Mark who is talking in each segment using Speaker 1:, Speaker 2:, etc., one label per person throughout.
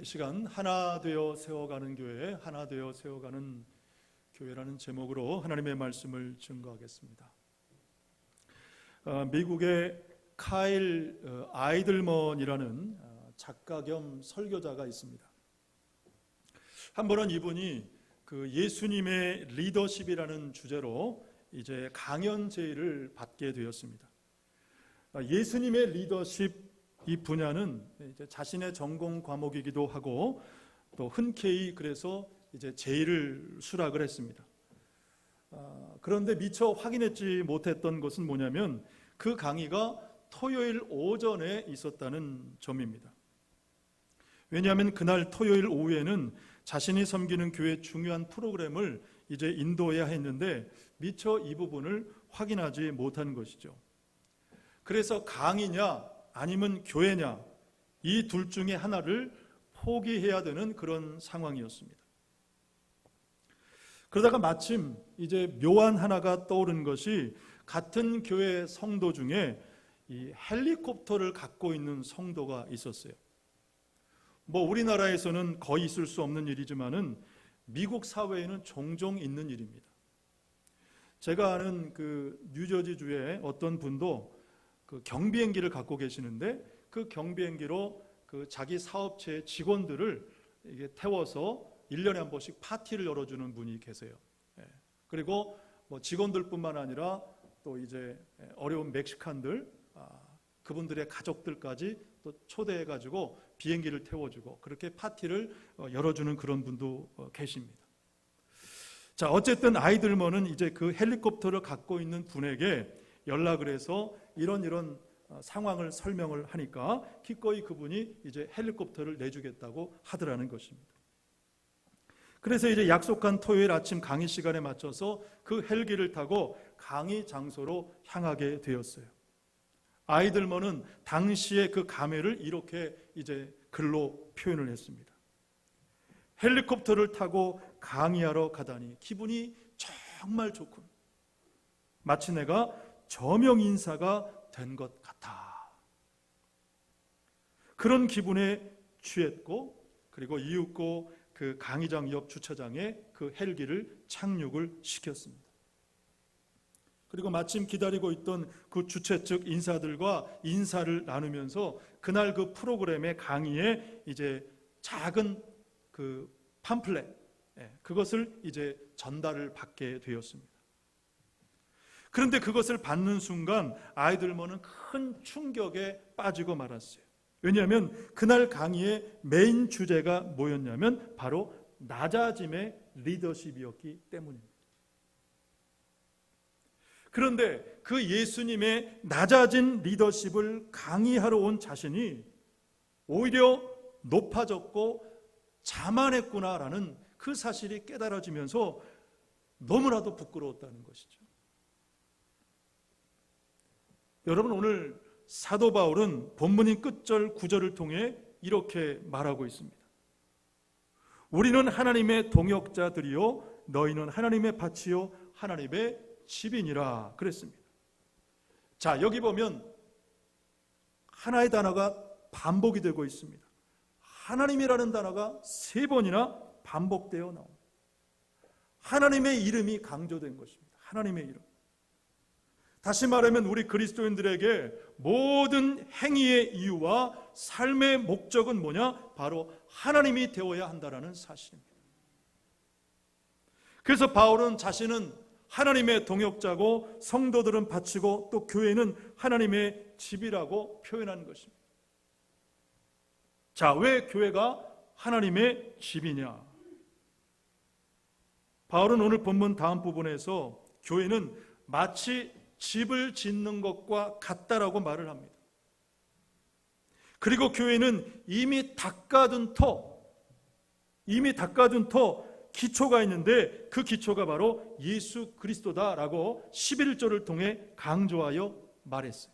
Speaker 1: 이 시간 하나 되어 세워가는 교회, 하나 되어 세워가는 교회라는 제목으로 하나님의 말씀을 증거하겠습니다. 미국의 카일 아이들먼이라는 작가 겸 설교자가 있습니다. 한 번은 이분이 그 예수님의 리더십이라는 주제로 이제 강연 제의를 받게 되었습니다. 예수님의 리더십 이 분야는 이제 자신의 전공 과목이기도 하고 또 흔쾌히 그래서 이제 제의를 수락을 했습니다. 그런데 미처 확인했지 못했던 것은 뭐냐면 그 강의가 토요일 오전에 있었다는 점입니다. 왜냐하면 그날 토요일 오후에는 자신이 섬기는 교회 중요한 프로그램을 이제 인도해야 했는데 미처 이 부분을 확인하지 못한 것이죠. 그래서 강의냐 아니면 교회냐 이 둘 중에 하나를 포기해야 되는 그런 상황이었습니다. 그러다가 마침 이제 묘안 하나가 떠오른 것이 같은 교회 성도 중에 이 헬리콥터를 갖고 있는 성도가 있었어요. 우리나라에서는 거의 있을 수 없는 일이지만은 미국 사회에는 종종 있는 일입니다. 제가 아는 그 뉴저지주의 어떤 분도 그 경비행기를 갖고 계시는데 그 경비행기로 그 자기 사업체의 직원들을 이게 태워서 1년에 한 번씩 파티를 열어주는 분이 계세요. 그리고 직원들뿐만 아니라 또 이제 어려운 멕시칸들, 그분들의 가족들까지 또 초대해가지고 비행기를 태워주고 그렇게 파티를 열어주는 그런 분도 계십니다. 자, 어쨌든 아이들먼은 이제 그 헬리콥터를 갖고 있는 분에게 연락을 해서 이런 상황을 설명을 하니까 기꺼이 그분이 이제 헬리콥터를 내주겠다고 하더라는 것입니다. 그래서 이제 약속한 토요일 아침 강의 시간에 맞춰서 그 헬기를 타고 강의 장소로 향하게 되었어요. 아이들먼은 당시의 그 감회를 이렇게 이제 글로 표현을 했습니다. 헬리콥터를 타고 강의하러 가다니 기분이 정말 좋군. 마치 내가 저명 인사가 된 것 같아. 그런 기분에 취했고 그리고 이윽고 그 강의장 옆 주차장에 그 헬기를 착륙을 시켰습니다. 그리고 마침 기다리고 있던 그 주최 측 인사들과 인사를 나누면서 그날 그 프로그램의 강의에 이제 작은 그 팜플렛 그것을 이제 전달을 받게 되었습니다. 그런데 그것을 받는 순간 아이들먼은 큰 충격에 빠지고 말았어요. 왜냐하면 그날 강의의 메인 주제가 뭐였냐면 바로 낮아짐의 리더십이었기 때문입니다. 그런데 그 예수님의 낮아진 리더십을 강의하러 온 자신이 오히려 높아졌고 자만했구나라는 그 사실이 깨달아지면서 너무나도 부끄러웠다는 것이죠. 여러분, 오늘 사도 바울은 본문인 끝절 9절을 통해 이렇게 말하고 있습니다. 우리는 하나님의 동역자들이요 너희는 하나님의 밭이요 하나님의 집이니라 그랬습니다. 자, 여기 보면 하나의 단어가 반복이 되고 있습니다. 하나님이라는 단어가 3번이나 반복되어 나옵니다. 하나님의 이름이 강조된 것입니다. 하나님의 이름. 다시 말하면 우리 그리스도인들에게 모든 행위의 이유와 삶의 목적은 뭐냐? 바로 하나님이 되어야 한다는 사실입니다. 그래서 바울은 자신은 하나님의 동역자고 성도들은 바치고 또 교회는 하나님의 집이라고 표현한 것입니다. 자, 왜 교회가 하나님의 집이냐? 바울은 오늘 본문 다음 부분에서 교회는 마치 집을 짓는 것과 같다라고 말을 합니다. 그리고 교회는 이미 닦아둔 기초가 있는데 그 기초가 바로 예수 그리스도다라고 11절을 통해 강조하여 말했어요.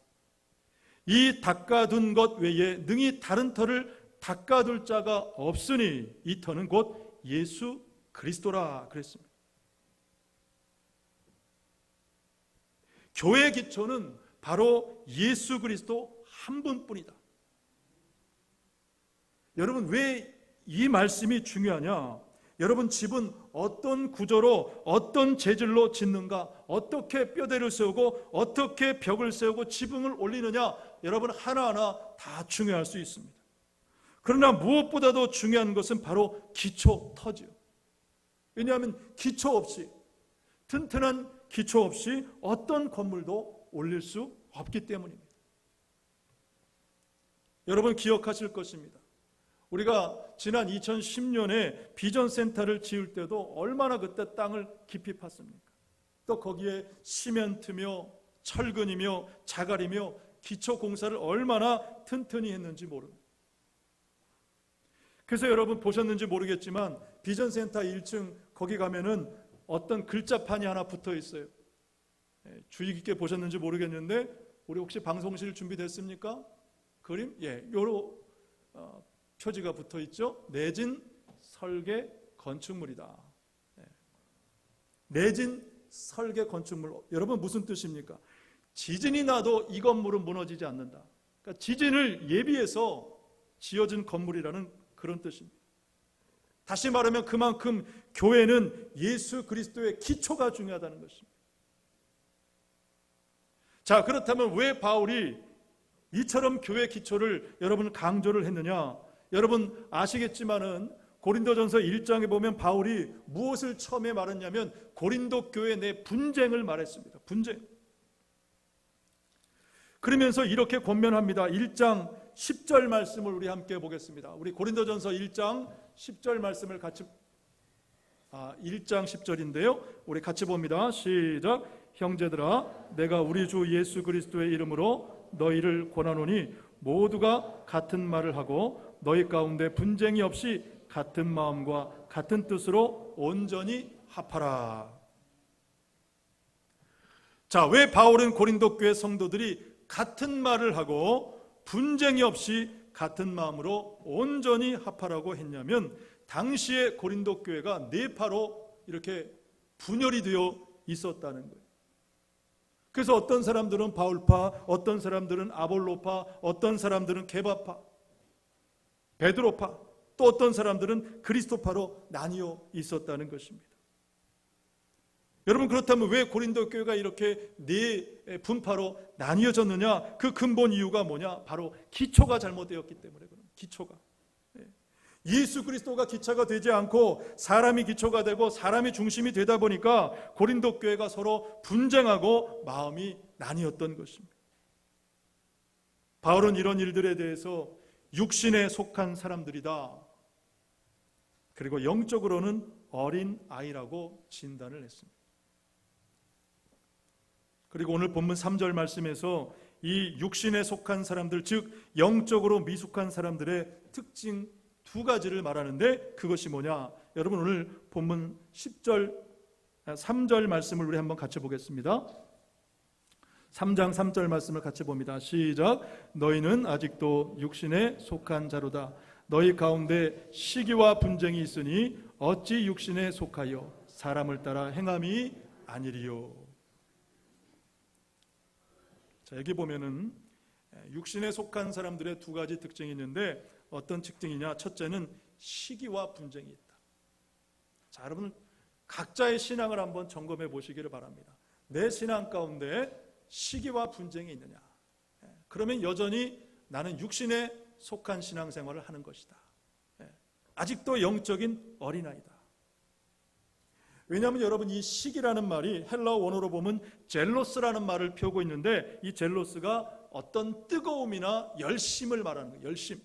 Speaker 1: 이 닦아둔 것 외에 능히 다른 터를 닦아둘 자가 없으니 이 터는 곧 예수 그리스도라 그랬습니다. 교회의 기초는 바로 예수 그리스도 한 분뿐이다. 여러분, 왜 이 말씀이 중요하냐? 여러분, 집은 어떤 구조로 어떤 재질로 짓는가, 어떻게 뼈대를 세우고 어떻게 벽을 세우고 지붕을 올리느냐, 여러분 하나하나 다 중요할 수 있습니다. 그러나 무엇보다도 중요한 것은 바로 기초 터지요. 왜냐하면 기초 없이, 튼튼한 기초 없이 어떤 건물도 올릴 수 없기 때문입니다. 여러분 기억하실 것입니다. 우리가 지난 2010년에 비전센터를 지을 때도 얼마나 그때 땅을 깊이 팠습니까? 또 거기에 시멘트며 철근이며 자갈이며 기초 공사를 얼마나 튼튼히 했는지 모릅니다. 그래서 여러분 보셨는지 모르겠지만 비전센터 1층 거기 가면은 어떤 글자판이 하나 붙어 있어요. 주의 깊게 보셨는지 모르겠는데 우리 혹시 방송실 준비됐습니까? 그림? 요런 표지가 붙어 있죠. 내진 설계 건축물이다. 내진 설계 건축물. 여러분 무슨 뜻입니까? 지진이 나도 이 건물은 무너지지 않는다. 그러니까 지진을 예비해서 지어진 건물이라는 그런 뜻입니다. 다시 말하면 그만큼 교회는 예수 그리스도의 기초가 중요하다는 것입니다. 자, 그렇다면 왜 바울이 이처럼 교회 기초를 여러분 강조를 했느냐? 여러분 아시겠지만은 고린도전서 1장에 보면 바울이 무엇을 처음에 말했냐면 고린도 교회 내 분쟁을 말했습니다. 분쟁. 그러면서 이렇게 권면합니다. 1장 10절 말씀을 우리 함께 보겠습니다. 우리 고린도전서 1장 10절 말씀을 같이 1장 10절인데요. 우리 같이 봅니다. 시작. 형제들아, 내가 우리 주 예수 그리스도의 이름으로 너희를 권하노니 모두가 같은 말을 하고 너희 가운데 분쟁이 없이 같은 마음과 같은 뜻으로 온전히 합하라. 자, 왜 바울은 고린도 교회 성도들이 같은 말을 하고 분쟁이 없이 같은 마음으로 온전히 합하라고 했냐면 당시의 고린도 교회가 네파로 이렇게 분열이 되어 있었다는 거예요. 그래서 어떤 사람들은 바울파, 어떤 사람들은 아볼로파, 어떤 사람들은 게바파, 베드로파, 또 어떤 사람들은 그리스도파로 나뉘어 있었다는 것입니다. 여러분 그렇다면 왜 고린도 교회가 이렇게 네 분파로 나뉘어졌느냐? 그 근본 이유가 뭐냐? 바로 기초가 잘못되었기 때문에 그런 기초가. 예수 그리스도가 기초가 되지 않고 사람이 기초가 되고 사람이 중심이 되다 보니까 고린도 교회가 서로 분쟁하고 마음이 나뉘었던 것입니다. 바울은 이런 일들에 대해서 육신에 속한 사람들이다. 그리고 영적으로는 어린 아이라고 진단을 했습니다. 그리고 오늘 본문 3절 말씀에서 이 육신에 속한 사람들, 즉 영적으로 미숙한 사람들의 특징 두 가지를 말하는데 그것이 뭐냐? 여러분 오늘 본문 3절 말씀을 우리 한번 같이 보겠습니다. 3장 3절 말씀을 같이 봅니다. 시작. 너희는 아직도 육신에 속한 자로다. 너희 가운데 시기와 분쟁이 있으니 어찌 육신에 속하여 사람을 따라 행함이 아니리요. 자, 여기 보면은 육신에 속한 사람들의 두 가지 특징이 있는데 어떤 특징이냐? 첫째는 시기와 분쟁이 있다. 자, 여러분 각자의 신앙을 한번 점검해 보시기를 바랍니다. 내 신앙 가운데 시기와 분쟁이 있느냐? 그러면 여전히 나는 육신에 속한 신앙생활을 하는 것이다. 아직도 영적인 어린아이다. 왜냐하면 여러분 이 시기라는 말이 헬라어 원어로 보면 젤로스라는 말을 펴고 있는데 이 젤로스가 어떤 뜨거움이나 열심을 말하는 거예요. 열심.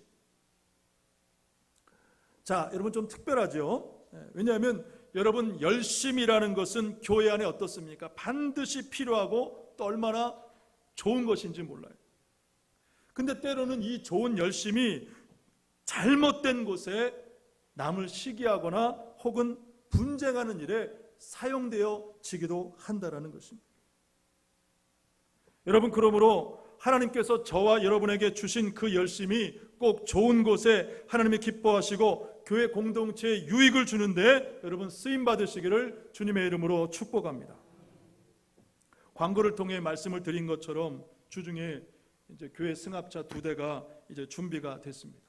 Speaker 1: 자, 여러분 좀 특별하죠. 왜냐하면 여러분 열심이라는 것은 교회 안에 어떻습니까? 반드시 필요하고 또 얼마나 좋은 것인지 몰라요. 근데 때로는 이 좋은 열심이 잘못된 곳에 남을 시기하거나 혹은 분쟁하는 일에 사용되어지기도 한다는 것입니다. 여러분 그러므로 하나님께서 저와 여러분에게 주신 그 열심이 꼭 좋은 곳에 하나님이 기뻐하시고 교회 공동체에 유익을 주는데 여러분 쓰임 받으시기를 주님의 이름으로 축복합니다. 광고를 통해 말씀을 드린 것처럼 주중에 이제 교회 승합차 2대가 이제 준비가 됐습니다.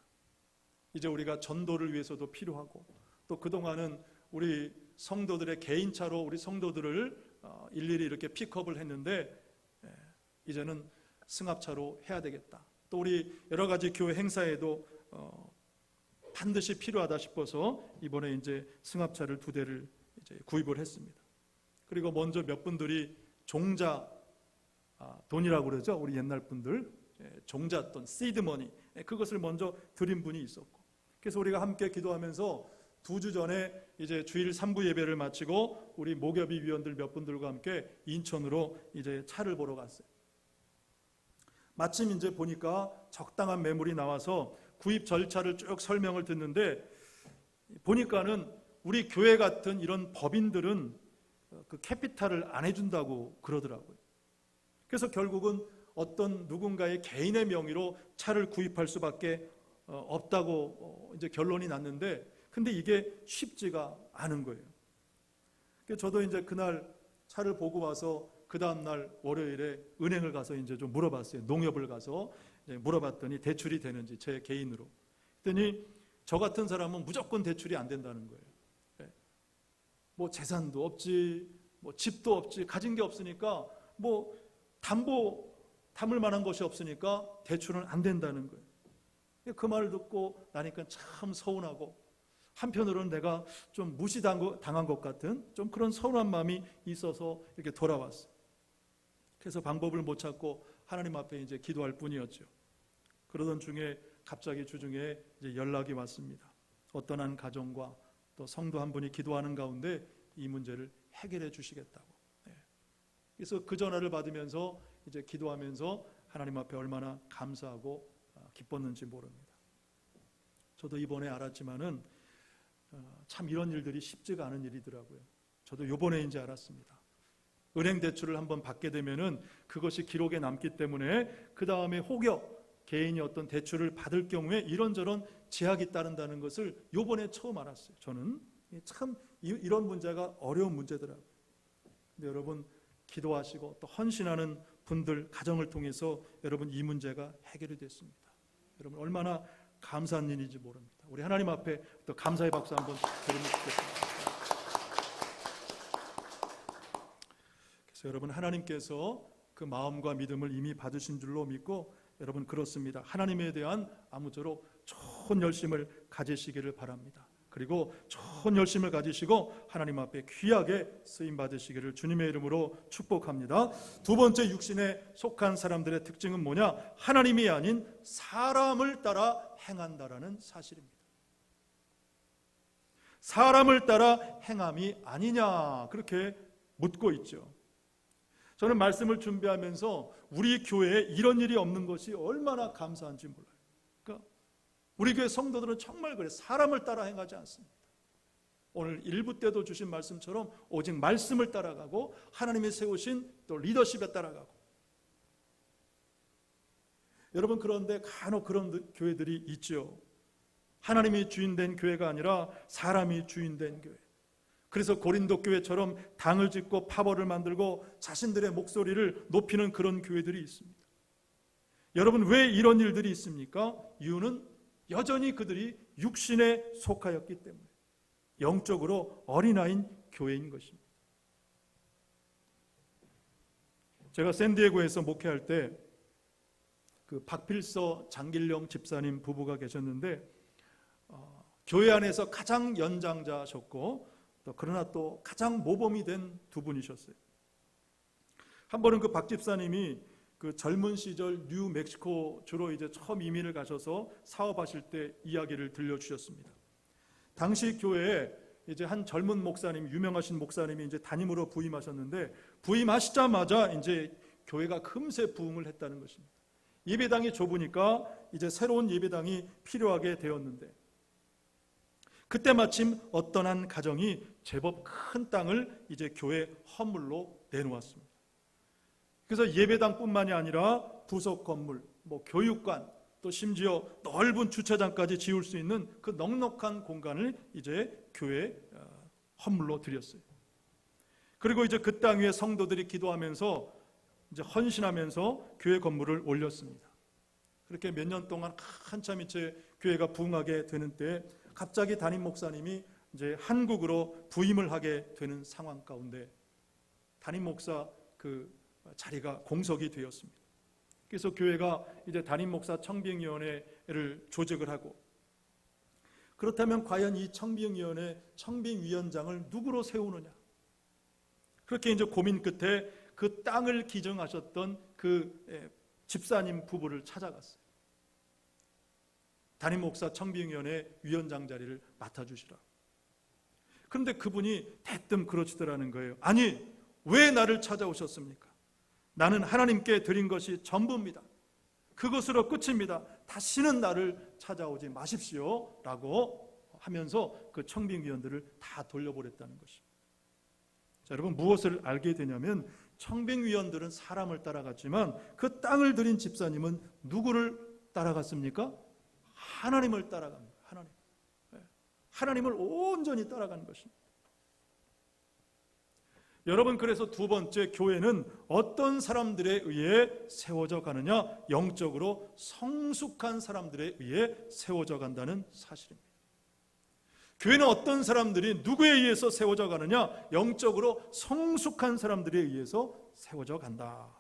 Speaker 1: 이제 우리가 전도를 위해서도 필요하고, 또 그동안은 우리 성도들의 개인차로 우리 성도들을 일일이 이렇게 픽업을 했는데, 이제는 승합차로 해야 되겠다. 또 우리 여러 가지 교회 행사에도 반드시 필요하다 싶어서 이번에 이제 승합차를 2대를 이제 구입을 했습니다. 그리고 먼저 몇 분들이 종자 돈이라고 그러죠. 우리 옛날 분들 종잣돈, 시드머니, 그것을 먼저 드린 분이 있었고, 그래서 우리가 함께 기도하면서 2주 전에 이제 주일 3부 예배를 마치고 우리 목요비 위원들 몇 분들과 함께 인천으로 이제 차를 보러 갔어요. 마침 이제 보니까 적당한 매물이 나와서 구입 절차를 쭉 설명을 듣는데, 보니까는 우리 교회 같은 이런 법인들은 그 캐피탈을 안 해준다고 그러더라고요. 그래서 결국은 어떤 누군가의 개인의 명의로 차를 구입할 수밖에 없다고 이제 결론이 났는데, 근데 이게 쉽지가 않은 거예요. 그래서 저도 이제 그날 차를 보고 와서 그 다음날 월요일에 은행을 가서 이제 좀 물어봤어요. 농협을 가서 이제 물어봤더니 대출이 되는지, 제 개인으로. 그랬더니 저 같은 사람은 무조건 대출이 안 된다는 거예요. 뭐 재산도 없지, 뭐 집도 없지, 가진 게 없으니까, 뭐 담을 만한 것이 없으니까 대출은 안 된다는 거예요. 그 말을 듣고 나니까 참 서운하고, 한편으로는 내가 좀 무시당한 것 같은 좀 그런 서운한 마음이 있어서 이렇게 돌아왔어요. 그래서 방법을 못 찾고 하나님 앞에 이제 기도할 뿐이었죠. 그러던 중에 갑자기 주중에 이제 연락이 왔습니다. 어떤 한 가정과 또 성도 한 분이 기도하는 가운데 이 문제를 해결해 주시겠다고. 그래서 그 전화를 받으면서 이제 기도하면서 하나님 앞에 얼마나 감사하고 기뻤는지 모릅니다. 저도 이번에 알았지만은 참 이런 일들이 쉽지가 않은 일이더라고요. 저도 이번에 이제 알았습니다. 은행 대출을 한번 받게 되면은 그것이 기록에 남기 때문에 그 다음에 혹여 개인이 어떤 대출을 받을 경우에 이런저런 제약이 따른다는 것을 이번에 처음 알았어요. 저는 참 이런 문제가 어려운 문제더라고요. 근데 여러분, 기도하시고 또 헌신하는 분들 가정을 통해서 여러분 이 문제가 해결이 됐습니다. 여러분 얼마나 감사한 일인지 모릅니다. 우리 하나님 앞에 또 감사의 박수 한번 드리면 좋겠습니다. 그래서 여러분, 하나님께서 그 마음과 믿음을 이미 받으신 줄로 믿고, 여러분 그렇습니다. 하나님에 대한 아무쪼록 좋은 열심을 가지시기를 바랍니다. 그리고 좋은 열심을 가지시고 하나님 앞에 귀하게 쓰임 받으시기를 주님의 이름으로 축복합니다. 2번째, 육신에 속한 사람들의 특징은 뭐냐? 하나님이 아닌 사람을 따라 행한다라는 사실입니다. 사람을 따라 행함이 아니냐, 그렇게 묻고 있죠. 저는 말씀을 준비하면서 우리 교회에 이런 일이 없는 것이 얼마나 감사한지 몰라요. 그러니까 우리 교회 성도들은 정말 그래, 사람을 따라 행하지 않습니다. 오늘 1부 때도 주신 말씀처럼 오직 말씀을 따라가고 하나님이 세우신 또 리더십에 따라가고. 여러분, 그런데 간혹 그런 교회들이 있죠. 하나님이 주인된 교회가 아니라 사람이 주인된 교회. 그래서 고린도 교회처럼 당을 짓고 파벌을 만들고 자신들의 목소리를 높이는 그런 교회들이 있습니다. 여러분, 왜 이런 일들이 있습니까? 이유는 여전히 그들이 육신에 속하였기 때문에, 영적으로 어린아이인 교회인 것입니다. 제가 샌디에고에서 목회할 때 그 박필서 장길령 집사님 부부가 계셨는데, 교회 안에서 가장 연장자셨고 또 그러나 또 가장 모범이 된 두 분이셨어요. 한 번은 그 박 집사님이 그 젊은 시절 뉴멕시코 주로 이제 처음 이민을 가셔서 사업하실 때 이야기를 들려주셨습니다. 당시 교회에 이제 한 젊은 목사님, 유명하신 목사님이 이제 담임으로 부임하셨는데, 부임하시자마자 이제 교회가 금세 부흥을 했다는 것입니다. 예배당이 좁으니까 이제 새로운 예배당이 필요하게 되었는데, 그때 마침 어떤 한 가정이 제법 큰 땅을 이제 교회 허물로 내놓았습니다. 그래서 예배당뿐만이 아니라 부속 건물, 뭐 교육관, 또 심지어 넓은 주차장까지 지을 수 있는 그 넉넉한 공간을 이제 교회 허물로 드렸어요. 그리고 이제 그 땅 위에 성도들이 기도하면서 이제 헌신하면서 교회 건물을 올렸습니다. 그렇게 몇 년 동안 한참 이제 교회가 부흥하게 되는 때 갑자기 담임 목사님이 이제 한국으로 부임을 하게 되는 상황 가운데 담임 목사 그 자리가 공석이 되었습니다. 그래서 교회가 이제 담임 목사 청빙위원회를 조직을 하고, 그렇다면 과연 이 청빙위원회 청빙위원장을 누구로 세우느냐, 그렇게 이제 고민 끝에 그 땅을 기증하셨던 그 집사님 부부를 찾아갔어요. 담임 목사 청빙위원회 위원장 자리를 맡아주시라. 그런데 그분이 대뜸 그러시더라는 거예요. 아니, 왜 나를 찾아오셨습니까? 나는 하나님께 드린 것이 전부입니다. 그것으로 끝입니다. 다시는 나를 찾아오지 마십시오 라고 하면서 그 청빙위원들을 다 돌려보냈다는 것입니다. 자, 여러분, 무엇을 알게 되냐면 청빙위원들은 사람을 따라갔지만 그 땅을 들인 집사님은 누구를 따라갔습니까? 하나님을 따라갑니다. 하나님을 온전히 따라가는 것입니다. 여러분, 그래서 두 번째, 교회는 어떤 사람들에 의해 세워져 가느냐? 영적으로 성숙한 사람들에 의해 세워져 간다는 사실입니다. 교회는 어떤 사람들이 누구에 의해서 세워져 가느냐? 영적으로 성숙한 사람들에 의해서 세워져 간다.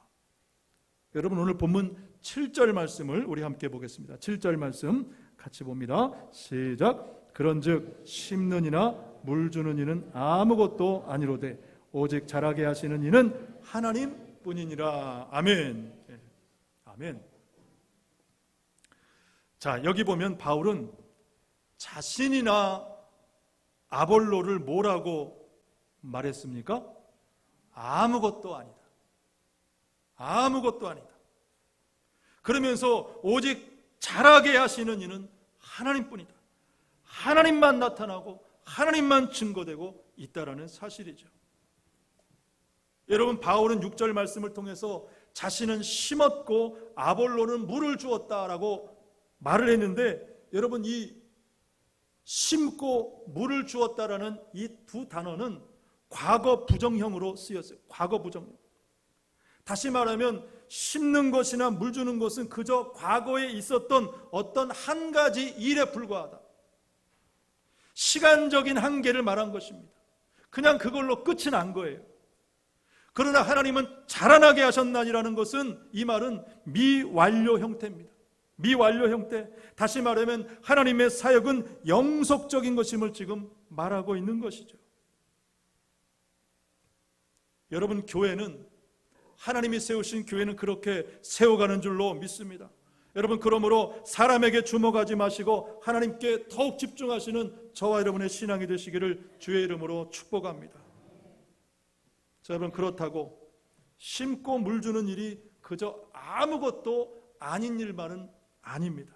Speaker 1: 여러분, 오늘 본문 7절 말씀을 우리 함께 보겠습니다. 7절 말씀 같이 봅니다. 시작. 그런즉 심는 이나 물 주는 이는 아무것도 아니로되 오직 자라게 하시는 이는 하나님뿐이니라. 아멘. 아멘. 자, 여기 보면 바울은 자신이나 아볼로를 뭐라고 말했습니까? 아무것도 아니다. 아무것도 아니다. 그러면서 오직 자라게 하시는 이는 하나님뿐이다. 하나님만 나타나고 하나님만 증거되고 있다라는 사실이죠. 여러분, 바울은 6절 말씀을 통해서 자신은 심었고 아볼로는 물을 주었다라고 말을 했는데, 여러분, 이 심고 물을 주었다라는 이 두 단어는 과거 부정형으로 쓰였어요. 과거 부정형. 다시 말하면 심는 것이나 물 주는 것은 그저 과거에 있었던 어떤 한 가지 일에 불과하다. 시간적인 한계를 말한 것입니다. 그냥 그걸로 끝이 난 거예요. 그러나 하나님은 자라나게 하셨나니라는 것은, 이 말은 미완료 형태입니다. 미완료 형태. 다시 말하면 하나님의 사역은 영속적인 것임을 지금 말하고 있는 것이죠. 여러분, 교회는, 하나님이 세우신 교회는 그렇게 세워가는 줄로 믿습니다. 여러분, 그러므로 사람에게 주목하지 마시고 하나님께 더욱 집중하시는 저와 여러분의 신앙이 되시기를 주의 이름으로 축복합니다. 자, 여러분, 그렇다고 심고 물 주는 일이 그저 아무것도 아닌 일만은 아닙니다.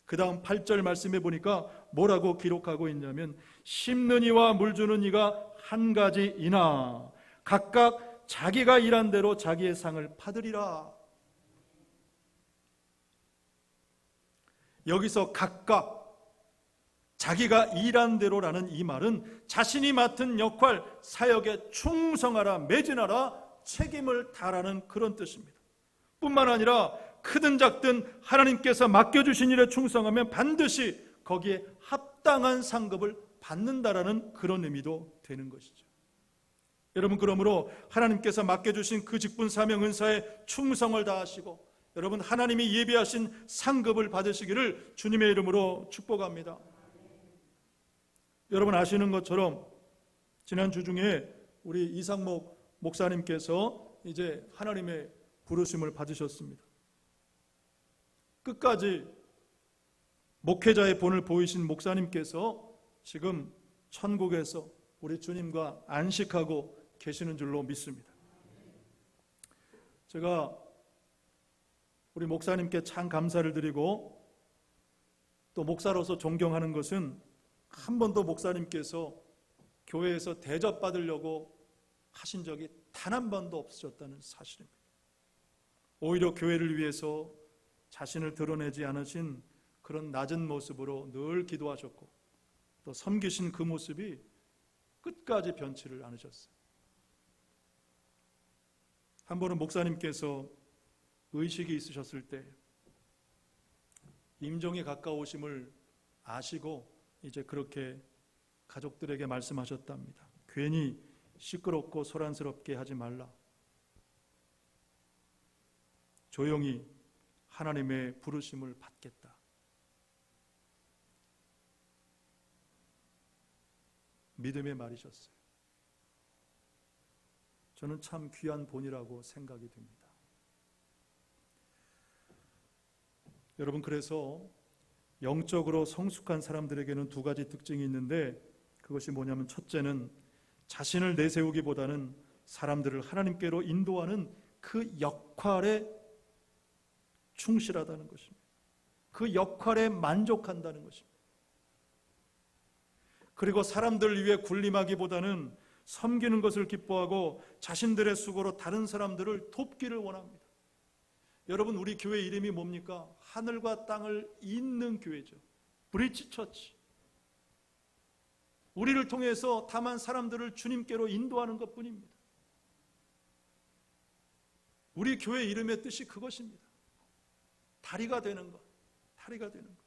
Speaker 1: 그 다음 8절 말씀해 보니까 뭐라고 기록하고 있냐면, 심는 이와 물 주는 이가 한 가지이나 각각 자기가 일한 대로 자기의 상을 받으리라. 여기서 각각 자기가 일한 대로라는 이 말은 자신이 맡은 역할, 사역에 충성하라, 매진하라, 책임을 다하라는 그런 뜻입니다. 뿐만 아니라 크든 작든 하나님께서 맡겨주신 일에 충성하면 반드시 거기에 합당한 상급을 받는다라는 그런 의미도 되는 것이죠. 여러분, 그러므로 하나님께서 맡겨주신 그 직분, 사명, 은사에 충성을 다하시고 여러분, 하나님이 예비하신 상급을 받으시기를 주님의 이름으로 축복합니다. 여러분, 아시는 것처럼 지난 주 중에 우리 이상목 목사님께서 이제 하나님의 부르심을 받으셨습니다. 끝까지 목회자의 본을 보이신 목사님께서 지금 천국에서 우리 주님과 안식하고 계시는 줄로 믿습니다. 제가 우리 목사님께 참 감사를 드리고 또 목사로서 존경하는 것은 한 번도 목사님께서 교회에서 대접받으려고 하신 적이 단 한 번도 없으셨다는 사실입니다. 오히려 교회를 위해서 자신을 드러내지 않으신 그런 낮은 모습으로 늘 기도하셨고 또 섬기신 그 모습이 끝까지 변치를 않으셨어요. 한 번은 목사님께서 의식이 있으셨을 때 임종이 가까우심을 아시고 이제 그렇게 가족들에게 말씀하셨답니다. 괜히 시끄럽고 소란스럽게 하지 말라. 조용히 하나님의 부르심을 받겠다. 믿음의 말이셨어요. 저는 참 귀한 본이라고 생각이 됩니다. 여러분, 그래서 영적으로 성숙한 사람들에게는 두 가지 특징이 있는데, 그것이 뭐냐면, 첫째는 자신을 내세우기보다는 사람들을 하나님께로 인도하는 그 역할에 충실하다는 것입니다. 그 역할에 만족한다는 것입니다. 그리고 사람들을 위해 군림하기보다는 섬기는 것을 기뻐하고 자신들의 수고로 다른 사람들을 돕기를 원합니다. 여러분, 우리 교회 이름이 뭡니까? 하늘과 땅을 잇는 교회죠. 브릿지 처치. 우리를 통해서 다만 사람들을 주님께로 인도하는 것뿐입니다. 우리 교회 이름의 뜻이 그것입니다. 다리가 되는 것, 다리가 되는 것.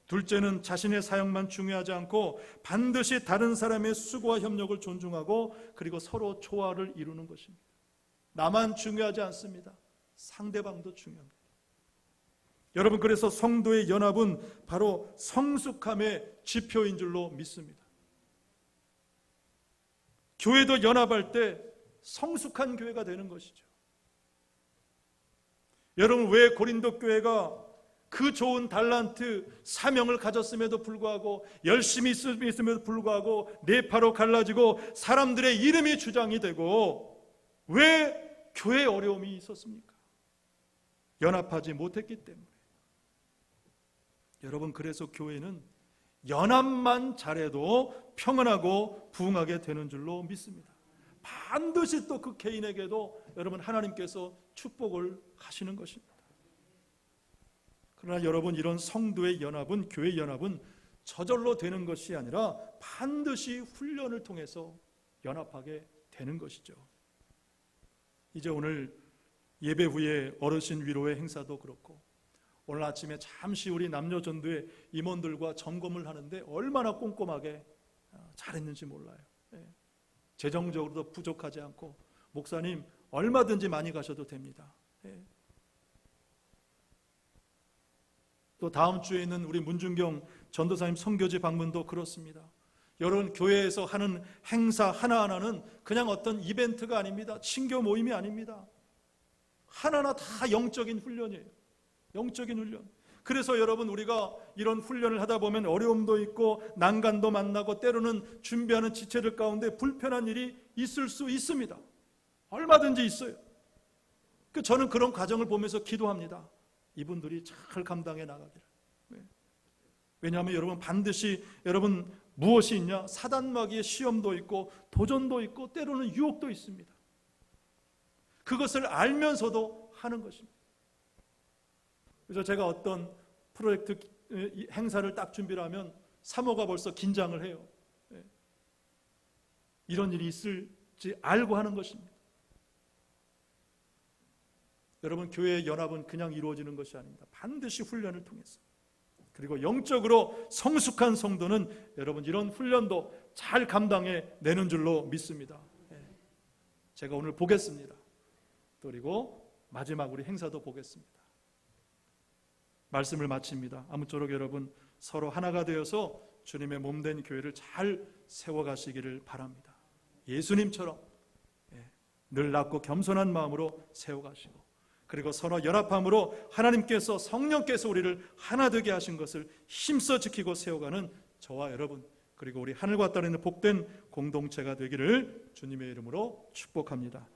Speaker 1: 둘째는 자신의 사역만 중요하지 않고 반드시 다른 사람의 수고와 협력을 존중하고 그리고 서로 조화를 이루는 것입니다. 나만 중요하지 않습니다. 상대방도 중요합니다. 여러분, 그래서 성도의 연합은 바로 성숙함의 지표인 줄로 믿습니다. 교회도 연합할 때 성숙한 교회가 되는 것이죠. 여러분, 왜 고린도 교회가 그 좋은 달란트, 사명을 가졌음에도 불구하고 열심히 있음에도 불구하고 네파로 갈라지고 사람들의 이름이 주장이 되고 왜 교회에 어려움이 있었습니까? 연합하지 못했기 때문에. 여러분, 그래서 교회는 연합만 잘해도 평안하고 부흥하게 되는 줄로 믿습니다. 반드시 또 그 개인에게도 여러분 하나님께서 축복을 하시는 것입니다. 그러나 여러분, 이런 성도의 연합은, 교회 연합은 저절로 되는 것이 아니라 반드시 훈련을 통해서 연합하게 되는 것이죠. 이제 오늘 예배 후에 어르신 위로의 행사도 그렇고 오늘 아침에 잠시 우리 남녀전도회 임원들과 점검을 하는데 얼마나 꼼꼼하게 잘했는지 몰라요. 재정적으로도 부족하지 않고 목사님 얼마든지 많이 가셔도 됩니다. 또 다음 주에 있는 우리 문준경 전도사님 선교지 방문도 그렇습니다. 여러분, 교회에서 하는 행사 하나하나는 그냥 어떤 이벤트가 아닙니다. 친교 모임이 아닙니다. 하나하나 다 영적인 훈련이에요. 영적인 훈련. 그래서 여러분, 우리가 이런 훈련을 하다 보면 어려움도 있고 난간도 만나고 때로는 준비하는 지체들 가운데 불편한 일이 있을 수 있습니다. 얼마든지 있어요. 저는 그런 과정을 보면서 기도합니다. 이분들이 잘 감당해 나가기를. 왜냐하면 여러분, 반드시 여러분 무엇이 있냐? 사단마귀의 시험도 있고 도전도 있고 때로는 유혹도 있습니다. 그것을 알면서도 하는 것입니다. 그래서 제가 어떤 프로젝트 행사를 딱 준비를 하면 사모가 벌써 긴장을 해요. 이런 일이 있을지 알고 하는 것입니다. 여러분, 교회의 연합은 그냥 이루어지는 것이 아닙니다. 반드시 훈련을 통해서. 그리고 영적으로 성숙한 성도는 여러분 이런 훈련도 잘 감당해 내는 줄로 믿습니다. 제가 오늘 보겠습니다. 그리고 마지막 우리 행사도 보겠습니다. 말씀을 마칩니다. 아무쪼록 여러분 서로 하나가 되어서 주님의 몸된 교회를 잘 세워가시기를 바랍니다. 예수님처럼 늘 낮고 겸손한 마음으로 세워가시고 그리고 서로 연합함으로 하나님께서 성령께서 우리를 하나 되게 하신 것을 힘써 지키고 세워가는 저와 여러분 그리고 우리 하늘과 땅에 있는 복된 공동체가 되기를 주님의 이름으로 축복합니다.